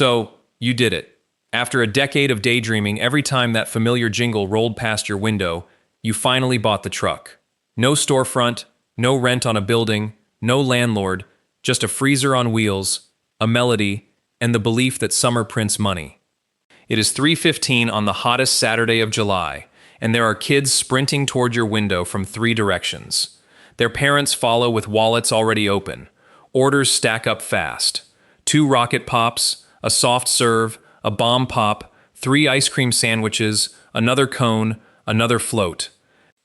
So, you did it. After a decade of daydreaming, every time that familiar jingle rolled past your window, you finally bought the truck. No storefront, no rent on a building, no landlord, just a freezer on wheels, a melody, and the belief that summer prints money. It is 3:15 on the hottest Saturday of July, and there are kids sprinting toward your window from three directions. Their parents follow with wallets already open. Orders stack up fast. 2 rocket pops, a soft serve, a bomb pop, 3 ice cream sandwiches, another cone, another float.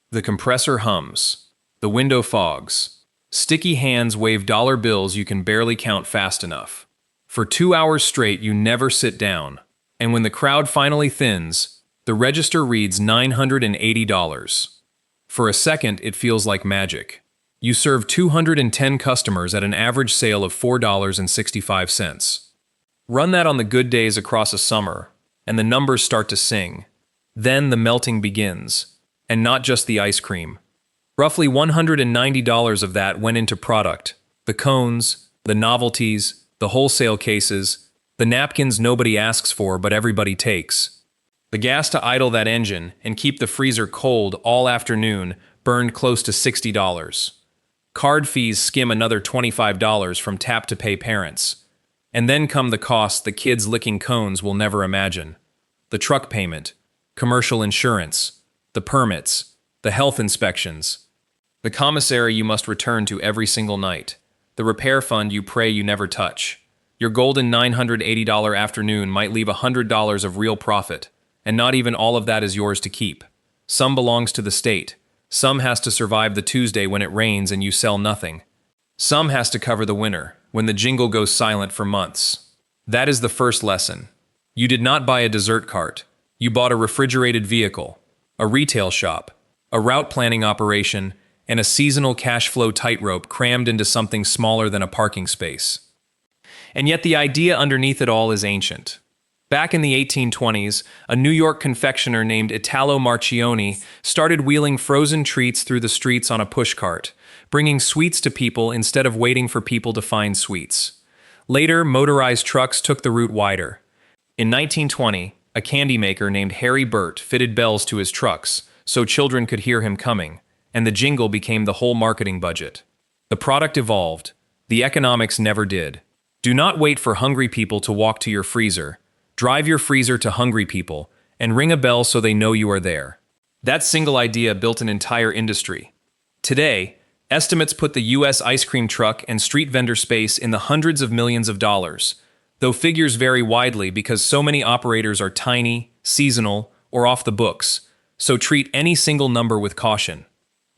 The compressor hums. The window fogs. Sticky hands wave dollar bills you can barely count fast enough. For 2 hours straight, you never sit down. And when the crowd finally thins, the register reads $980. For a second, it feels like magic. You serve 210 customers at an average sale of $4.65. Run that on the good days across a summer, and the numbers start to sing. Then the melting begins, and not just the ice cream. Roughly $190 of that went into product. The cones, the novelties, the wholesale cases, the napkins nobody asks for but everybody takes. The gas to idle that engine and keep the freezer cold all afternoon burned close to $60. Card fees skim another $25 from tap-to-pay parents. And then come the costs the kids licking cones will never imagine. The truck payment, commercial insurance, the permits, the health inspections, the commissary you must return to every single night, the repair fund you pray you never touch. Your golden $980 afternoon might leave $100 of real profit, and not even all of that is yours to keep. Some belongs to the state. Some has to survive the Tuesday when it rains and you sell nothing. Some has to cover the winter, when the jingle goes silent for months. That is the first lesson. You did not buy a dessert cart. You bought a refrigerated vehicle, a retail shop, a route planning operation, and a seasonal cash flow tightrope crammed into something smaller than a parking space. And yet the idea underneath it all is ancient. Back in the 1820s, a New York confectioner named Italo Marchionni started wheeling frozen treats through the streets on a pushcart, bringing sweets to people instead of waiting for people to find sweets. Later, motorized trucks took the route wider. In 1920, a candy maker named Harry Burt fitted bells to his trucks so children could hear him coming, and the jingle became the whole marketing budget. The product evolved. The economics never did. Do not wait for hungry people to walk to your freezer. Drive your freezer to hungry people, and ring a bell so they know you are there. That single idea built an entire industry. Today, estimates put the U.S. ice cream truck and street vendor space in the hundreds of millions of dollars, though figures vary widely because so many operators are tiny, seasonal, or off the books, so treat any single number with caution.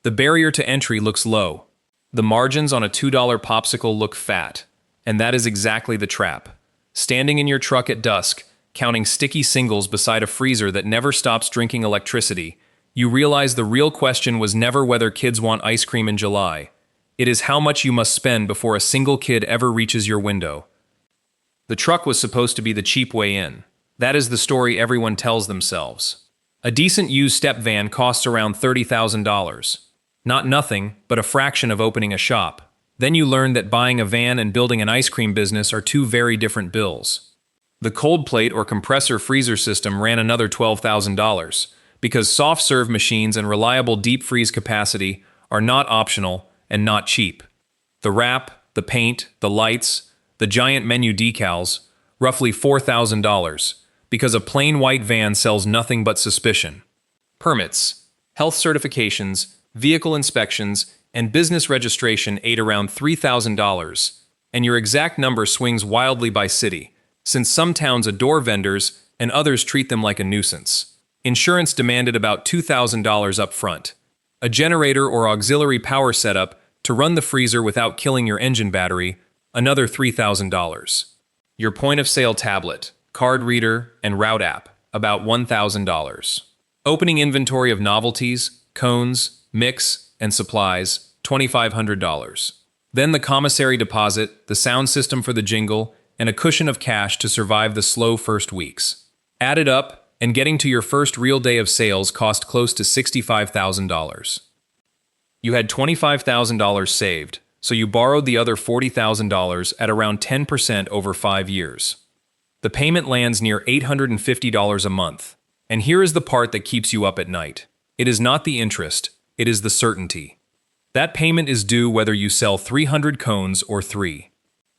The barrier to entry looks low. The margins on a $2 popsicle look fat, and that is exactly the trap. Standing in your truck at dusk, counting sticky singles beside a freezer that never stops drinking electricity, you realize the real question was never whether kids want ice cream in July. It is how much you must spend before a single kid ever reaches your window. The truck was supposed to be the cheap way in. That is the story everyone tells themselves. A decent used step van costs around $30,000. Not nothing, but a fraction of opening a shop. Then you learn that buying a van and building an ice cream business are two very different bills. The cold plate or compressor freezer system ran another $12,000, because soft serve machines and reliable deep freeze capacity are not optional and not cheap. The wrap, the paint, the lights, the giant menu decals, roughly $4,000, because a plain white van sells nothing but suspicion. Permits, health certifications, vehicle inspections, and business registration ate around $3,000, and your exact number swings wildly by city, since some towns adore vendors and others treat them like a nuisance. Insurance demanded about $2,000 up front. A generator or auxiliary power setup to run the freezer without killing your engine battery, another $3,000. Your point-of-sale tablet, card reader, and route app, about $1,000. Opening inventory of novelties, cones, mix, and supplies, $2,500. Then the commissary deposit, the sound system for the jingle, and a cushion of cash to survive the slow first weeks. Added up, and getting to your first real day of sales cost close to $65,000. You had $25,000 saved, so you borrowed the other $40,000 at around 10% over 5 years. The payment lands near $850 a month. And here is the part that keeps you up at night. It is not the interest, it is the certainty. That payment is due whether you sell 300 cones or 3.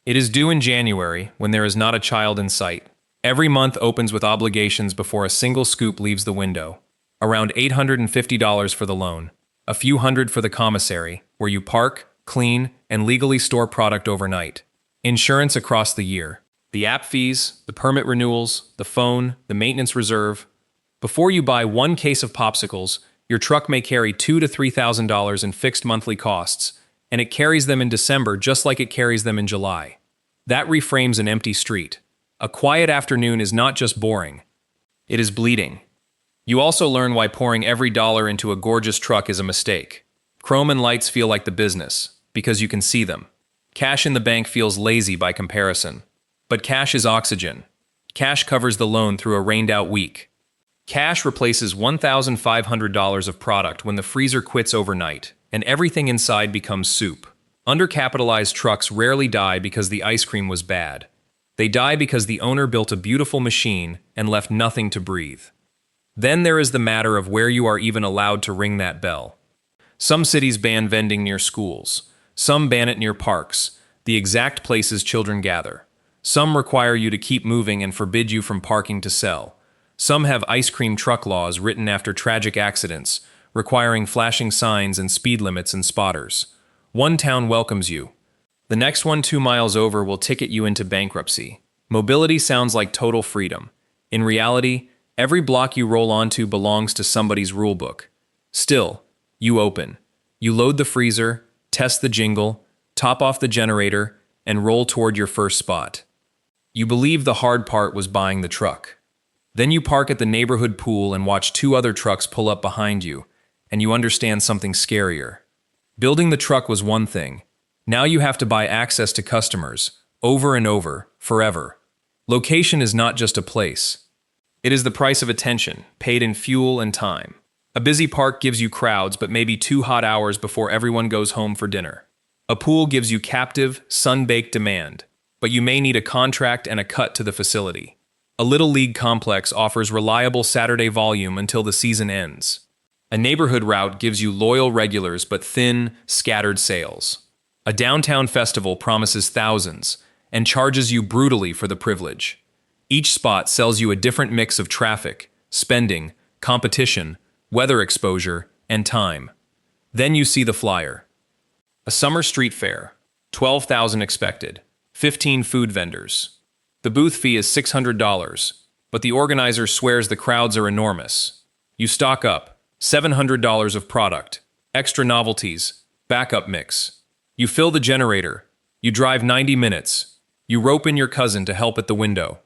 It is due in January, when there is not a child in sight. Every month opens with obligations before a single scoop leaves the window. Around $850 for the loan, a few hundred for the commissary, where you park, clean, and legally store product overnight. Insurance across the year. The app fees, the permit renewals, the phone, the maintenance reserve. Before you buy one case of popsicles, your truck may carry $2,000 to $3,000 in fixed monthly costs, and it carries them in December just like it carries them in July. That reframes an empty street. A quiet afternoon is not just boring. It is bleeding. You also learn why pouring every dollar into a gorgeous truck is a mistake. Chrome and lights feel like the business, because you can see them. Cash in the bank feels lazy by comparison. But cash is oxygen. Cash covers the loan through a rained-out week. Cash replaces $1,500 of product when the freezer quits overnight, and everything inside becomes soup. Undercapitalized trucks rarely die because the ice cream was bad. They die because the owner built a beautiful machine and left nothing to breathe. Then there is the matter of where you are even allowed to ring that bell. Some cities ban vending near schools. Some ban it near parks, the exact places children gather. Some require you to keep moving and forbid you from parking to sell. Some have ice cream truck laws written after tragic accidents, requiring flashing signs and speed limits and spotters. One town welcomes you. The next one 2 miles over will ticket you into bankruptcy. Mobility sounds like total freedom. In reality, every block you roll onto belongs to somebody's rulebook. Still, you open. You load the freezer, test the jingle, top off the generator, and roll toward your first spot. You believe the hard part was buying the truck. Then you park at the neighborhood pool and watch 2 other trucks pull up behind you, and you understand something scarier. Building the truck was one thing. Now you have to buy access to customers, over and over, forever. Location is not just a place. It is the price of attention, paid in fuel and time. A busy park gives you crowds, but maybe 2 hot hours before everyone goes home for dinner. A pool gives you captive, sun-baked demand, but you may need a contract and a cut to the facility. A Little League complex offers reliable Saturday volume until the season ends. A neighborhood route gives you loyal regulars but thin, scattered sales. A downtown festival promises thousands and charges you brutally for the privilege. Each spot sells you a different mix of traffic, spending, competition, weather exposure, and time. Then you see the flyer. A summer street fair, 12,000 expected, 15 food vendors. The booth fee is $600, but the organizer swears the crowds are enormous. You stock up, $700 of product, extra novelties, backup mix. You fill the generator. You drive 90 minutes. You rope in your cousin to help at the window.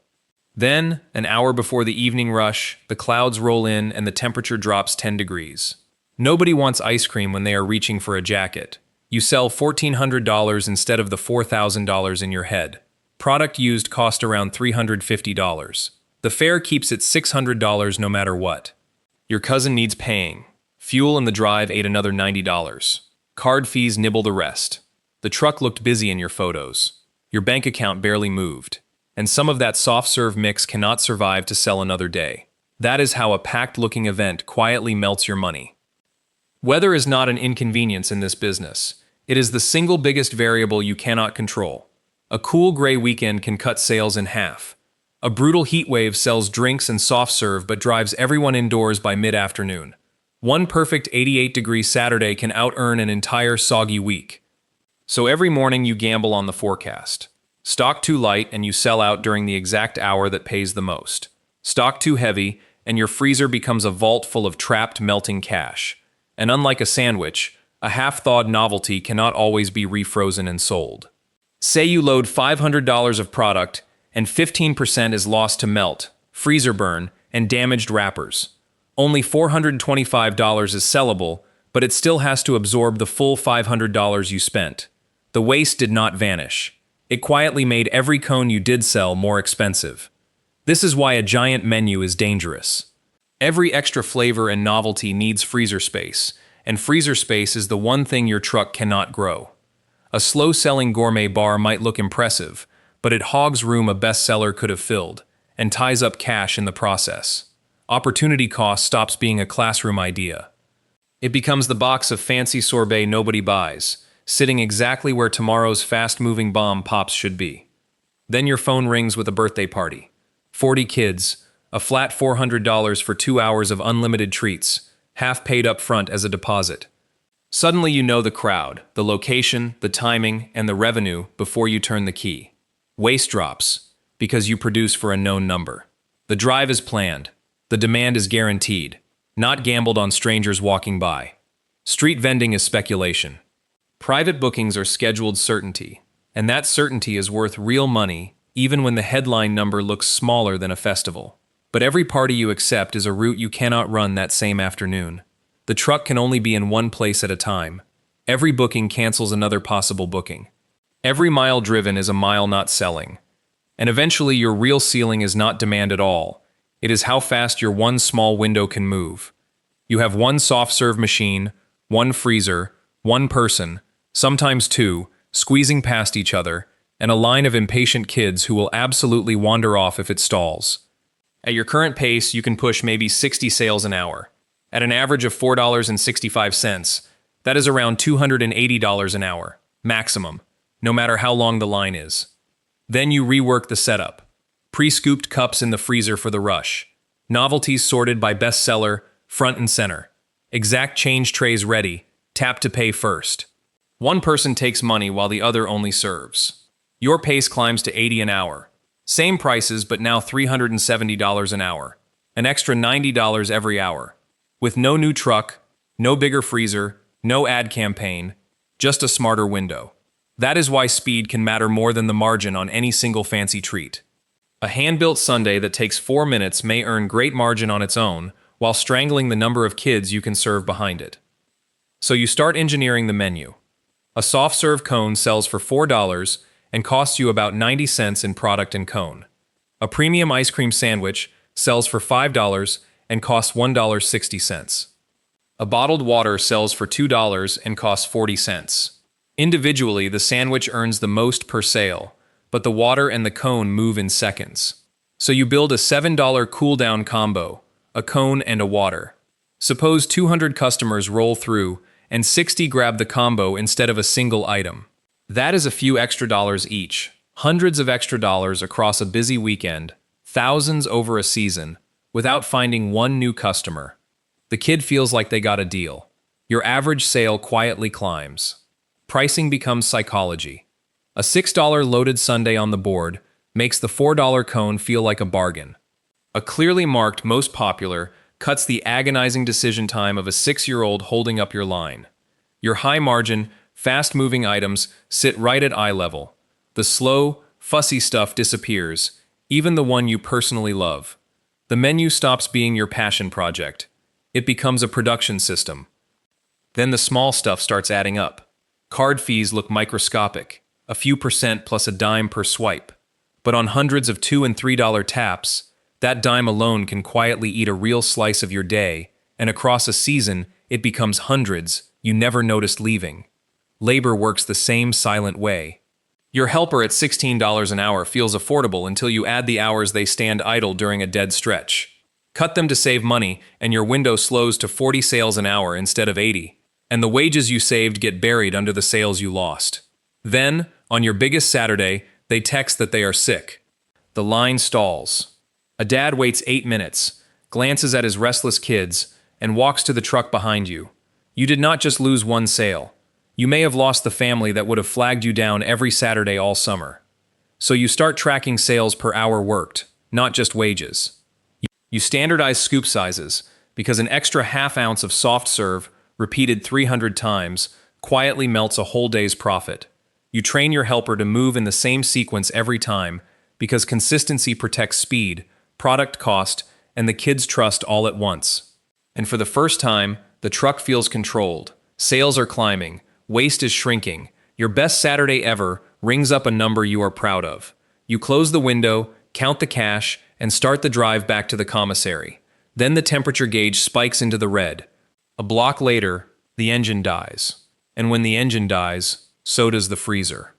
Then, an hour before the evening rush, the clouds roll in and the temperature drops 10 degrees. Nobody wants ice cream when they are reaching for a jacket. You sell $1,400 instead of the $4,000 in your head. Product used cost around $350. The fair keeps it $600 no matter what. Your cousin needs paying. Fuel in the drive ate another $90. Card fees nibble the rest. The truck looked busy in your photos. Your bank account barely moved. And some of that soft-serve mix cannot survive to sell another day. That is how a packed-looking event quietly melts your money. Weather is not an inconvenience in this business. It is the single biggest variable you cannot control. A cool gray weekend can cut sales in half. A brutal heat wave sells drinks and soft serve but drives everyone indoors by mid-afternoon. One perfect 88-degree Saturday can out-earn an entire soggy week. So every morning you gamble on the forecast. Stock too light and you sell out during the exact hour that pays the most. Stock too heavy and your freezer becomes a vault full of trapped melting cash. And unlike a sandwich, a half-thawed novelty cannot always be refrozen and sold. Say you load $500 of product and 15% is lost to melt, freezer burn, and damaged wrappers. Only $425 is sellable, but it still has to absorb the full $500 you spent. The waste did not vanish. It quietly made every cone you did sell more expensive. This is why a giant menu is dangerous. Every extra flavor and novelty needs freezer space, and freezer space is the one thing your truck cannot grow. A slow-selling gourmet bar might look impressive, but it hogs room a bestseller could have filled, and ties up cash in the process. Opportunity cost stops being a classroom idea. It becomes the box of fancy sorbet nobody buys, sitting exactly where tomorrow's fast-moving bomb pops should be. Then your phone rings with a birthday party. 40 kids, a flat $400 for 2 hours of unlimited treats, half paid up front as a deposit. Suddenly you know the crowd, the location, the timing, and the revenue before you turn the key. Waste drops, because you produce for a known number. The drive is planned. The demand is guaranteed, not gambled on strangers walking by. Street vending is speculation. Private bookings are scheduled certainty, and that certainty is worth real money even when the headline number looks smaller than a festival. But every party you accept is a route you cannot run that same afternoon. The truck can only be in one place at a time. Every booking cancels another possible booking. Every mile driven is a mile not selling. And eventually your real ceiling is not demand at all. It is how fast your one small window can move. You have one soft serve machine, one freezer, one person, sometimes two, squeezing past each other, and a line of impatient kids who will absolutely wander off if it stalls. At your current pace, you can push maybe 60 sales an hour. At an average of $4.65, that is around $280 an hour, maximum, no matter how long the line is. Then you rework the setup. Pre-scooped cups in the freezer for the rush. Novelties sorted by bestseller, front and center. Exact change trays ready, tap to pay first. One person takes money while the other only serves. Your pace climbs to 80 an hour. Same prices, but now $370 an hour. An extra $90 every hour. With no new truck, no bigger freezer, no ad campaign, just a smarter window. That is why speed can matter more than the margin on any single fancy treat. A hand-built sundae that takes 4 minutes may earn great margin on its own, while strangling the number of kids you can serve behind it. So you start engineering the menu. A soft-serve cone sells for $4 and costs you about 90 cents in product and cone. A premium ice cream sandwich sells for $5 and costs $1.60. A bottled water sells for $2 and costs 40 cents. Individually, the sandwich earns the most per sale, but the water and the cone move in seconds. So you build a $7 cool-down combo, a cone and a water. Suppose 200 customers roll through and 60 grab the combo instead of a single item. That is a few extra dollars each, hundreds of extra dollars across a busy weekend, thousands over a season, without finding one new customer. The kid feels like they got a deal. Your average sale quietly climbs. Pricing becomes psychology. A $6 loaded sundae on the board makes the $4 cone feel like a bargain. A clearly marked most popular cuts the agonizing decision time of a 6-year-old holding up your line. Your high-margin, fast-moving items sit right at eye level. The slow, fussy stuff disappears, even the one you personally love. The menu stops being your passion project. It becomes a production system. Then the small stuff starts adding up. Card fees look microscopic, a few percent plus a dime per swipe. But on hundreds of $2 and $3 taps, that dime alone can quietly eat a real slice of your day, and across a season, it becomes hundreds you never noticed leaving. Labor works the same silent way. Your helper at $16 an hour feels affordable until you add the hours they stand idle during a dead stretch. Cut them to save money, and your window slows to 40 sales an hour instead of 80, and the wages you saved get buried under the sales you lost. Then, on your biggest Saturday, they text that they are sick. The line stalls. A dad waits 8 minutes, glances at his restless kids, and walks to the truck behind you. You did not just lose one sale. You may have lost the family that would have flagged you down every Saturday all summer. So you start tracking sales per hour worked, not just wages. You standardize scoop sizes, because an extra half ounce of soft serve, repeated 300 times, quietly melts a whole day's profit. You train your helper to move in the same sequence every time, because consistency protects speed, product cost, and the kids' trust all at once. And for the first time, the truck feels controlled. Sales are climbing. Waste is shrinking. Your best Saturday ever rings up a number you are proud of. You close the window, count the cash, and start the drive back to the commissary. Then the temperature gauge spikes into the red. A block later, the engine dies. And when the engine dies, so does the freezer.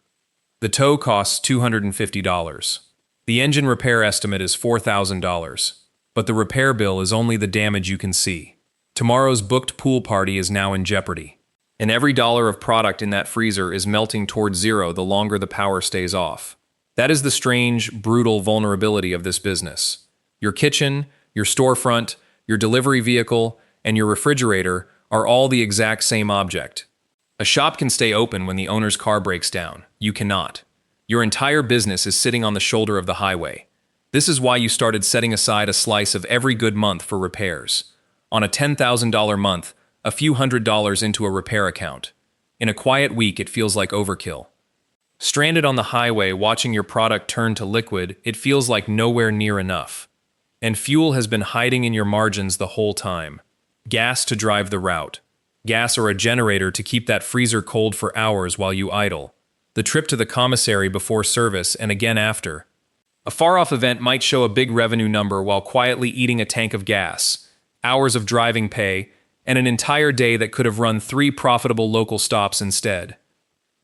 The tow costs $250. The engine repair estimate is $4,000. But the repair bill is only the damage you can see. Tomorrow's booked pool party is now in jeopardy. And every dollar of product in that freezer is melting towards zero the longer the power stays off. That is the strange, brutal vulnerability of this business. Your kitchen, your storefront, your delivery vehicle, and your refrigerator are all the exact same object. A shop can stay open when the owner's car breaks down. You cannot. Your entire business is sitting on the shoulder of the highway. This is why you started setting aside a slice of every good month for repairs. On a $10,000 month, a few $100s into a repair account. In a quiet week, it feels like overkill. Stranded on the highway, watching your product turn to liquid, it feels like nowhere near enough. And fuel has been hiding in your margins the whole time. Gas to drive the route. Gas or a generator to keep that freezer cold for hours while you idle. The trip to the commissary before service and again after. A far-off event might show a big revenue number while quietly eating a tank of gas, hours of driving pay, and an entire day that could have run 3 profitable local stops instead.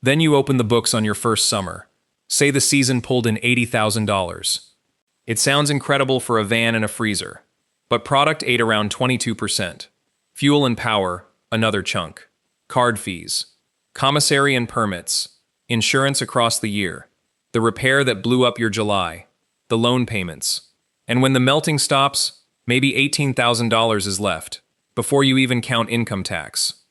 Then you open the books on your first summer. Say the season pulled in $80,000. It sounds incredible for a van and a freezer, but product ate around 22%. Fuel and power, another chunk. Card fees. Commissary and permits. Insurance across the year. The repair that blew up your July. The loan payments. And when the melting stops, maybe $18,000 is left, before you even count income tax.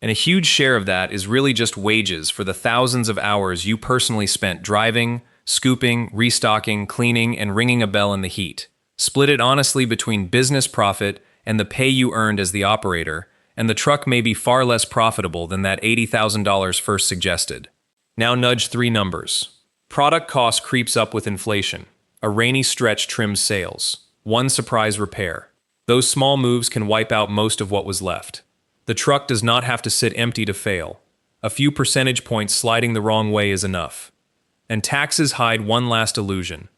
And a huge share of that is really just wages for the thousands of hours you personally spent driving, scooping, restocking, cleaning, and ringing a bell in the heat. Split it honestly between business profit and the pay you earned as the operator, and the truck may be far less profitable than that $80,000 first suggested. Now nudge 3 numbers. Product cost creeps up with inflation. A rainy stretch trims sales. One surprise repair. Those small moves can wipe out most of what was left. The truck does not have to sit empty to fail. A few percentage points sliding the wrong way is enough. And taxes hide one last illusion.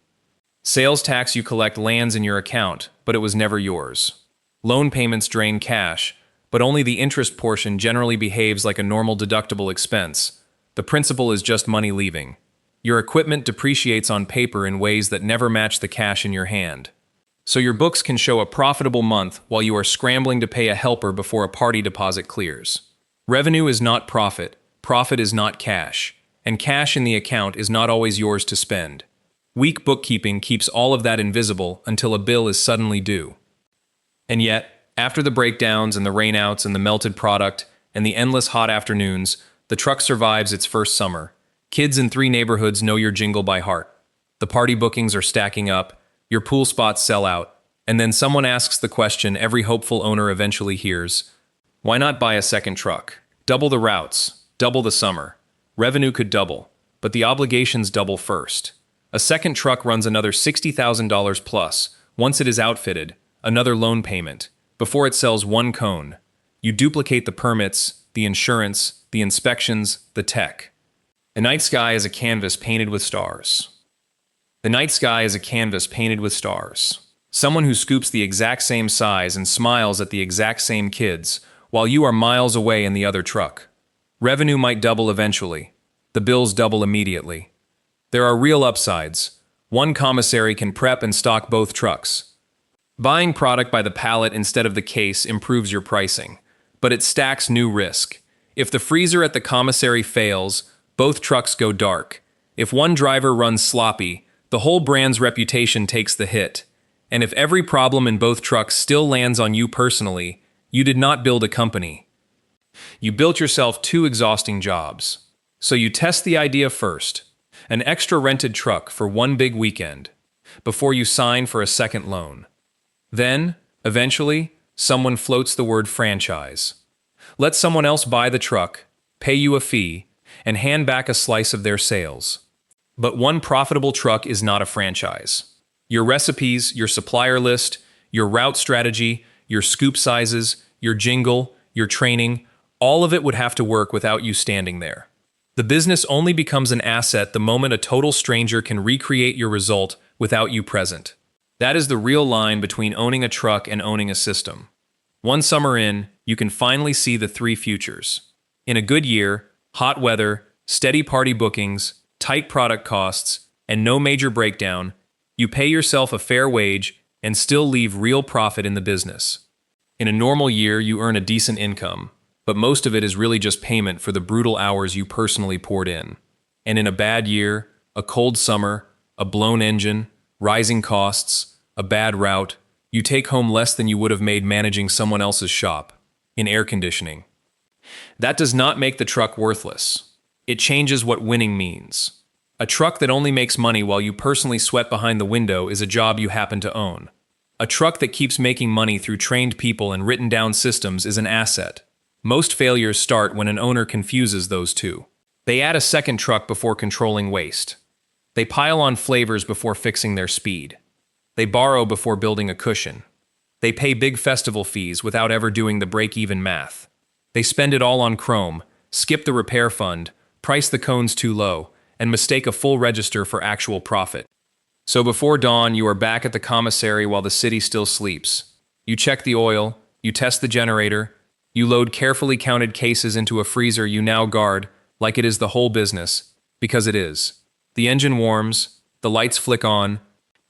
Sales tax you collect lands in your account, but it was never yours. Loan payments drain cash, but only the interest portion generally behaves like a normal deductible expense. The principal is just money leaving. Your equipment depreciates on paper in ways that never match the cash in your hand. So your books can show a profitable month while you are scrambling to pay a helper before a party deposit clears. Revenue is not profit, profit is not cash, and cash in the account is not always yours to spend. Weak bookkeeping keeps all of that invisible until a bill is suddenly due. And yet, after the breakdowns and the rainouts and the melted product and the endless hot afternoons, the truck survives its first summer. Kids in 3 neighborhoods know your jingle by heart. The party bookings are stacking up, your pool spots sell out, and then someone asks the question every hopeful owner eventually hears: why not buy a second truck? Double the routes, double the summer. Revenue could double, but the obligations double first. A second truck runs another $60,000 plus. Once it is outfitted, another loan payment. Before it sells 1 cone, you duplicate the permits, the insurance, the inspections, the tech. The night sky is a canvas painted with stars. The night sky is a canvas painted with stars. Someone who scoops the exact same size and smiles at the exact same kids, while you are miles away in the other truck. Revenue might double eventually. The bills double immediately. There are real upsides. One commissary can prep and stock both trucks. Buying product by the pallet instead of the case improves your pricing, but it stacks new risk. If the freezer at the commissary fails, both trucks go dark. If one driver runs sloppy, the whole brand's reputation takes the hit. And if every problem in both trucks still lands on you personally, you did not build a company. You built yourself 2 exhausting jobs. So you test the idea first, an extra rented truck for 1 big weekend, before you sign for a second loan. Then, eventually, someone floats the word franchise. Let someone else buy the truck, pay you a fee, and hand back a slice of their sales. But one profitable truck is not a franchise. Your recipes, your supplier list, your route strategy, your scoop sizes, your jingle, your training, all of it would have to work without you standing there. The business only becomes an asset the moment a total stranger can recreate your result without you present. That is the real line between owning a truck and owning a system. One summer in, you can finally see the 3 futures. In a good year, hot weather, steady party bookings, tight product costs, and no major breakdown, you pay yourself a fair wage and still leave real profit in the business. In a normal year, you earn a decent income, but most of it is really just payment for the brutal hours you personally poured in. And in a bad year, a cold summer, a blown engine, rising costs, a bad route, you take home less than you would have made managing someone else's shop, in air conditioning. That does not make the truck worthless. It changes what winning means. A truck that only makes money while you personally sweat behind the window is a job you happen to own. A truck that keeps making money through trained people and written down systems is an asset. Most failures start when an owner confuses those two. They add a second truck before controlling waste. They pile on flavors before fixing their speed. They borrow before building a cushion. They pay big festival fees without ever doing the break-even math. They spend it all on chrome, skip the repair fund, price the cones too low, and mistake a full register for actual profit. So before dawn, you are back at the commissary while the city still sleeps. You check the oil, you test the generator, you load carefully counted cases into a freezer you now guard like it is the whole business, because it is. The engine warms, the lights flick on,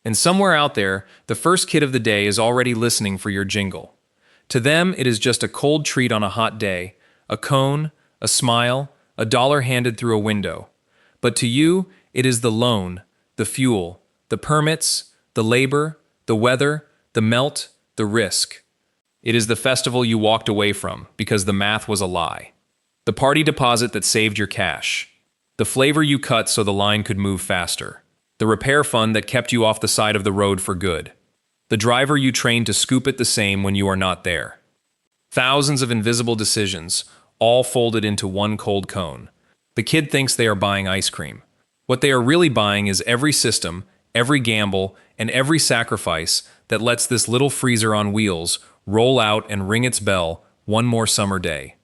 and somewhere out there, the first kid of the day is already listening for your jingle. To them, it is just a cold treat on a hot day, a cone, a smile, a dollar handed through a window. But to you, it is the loan, the fuel, the permits, the labor, the weather, the melt, the risk. It is the festival you walked away from because the math was a lie. The party deposit that saved your cash. The flavor you cut so the line could move faster. The repair fund that kept you off the side of the road for good. The driver you trained to scoop it the same when you are not there. Thousands of invisible decisions, all folded into one cold cone. The kid thinks they are buying ice cream. What they are really buying is every system, every gamble, and every sacrifice that lets this little freezer on wheels roll out and ring its bell one more summer day.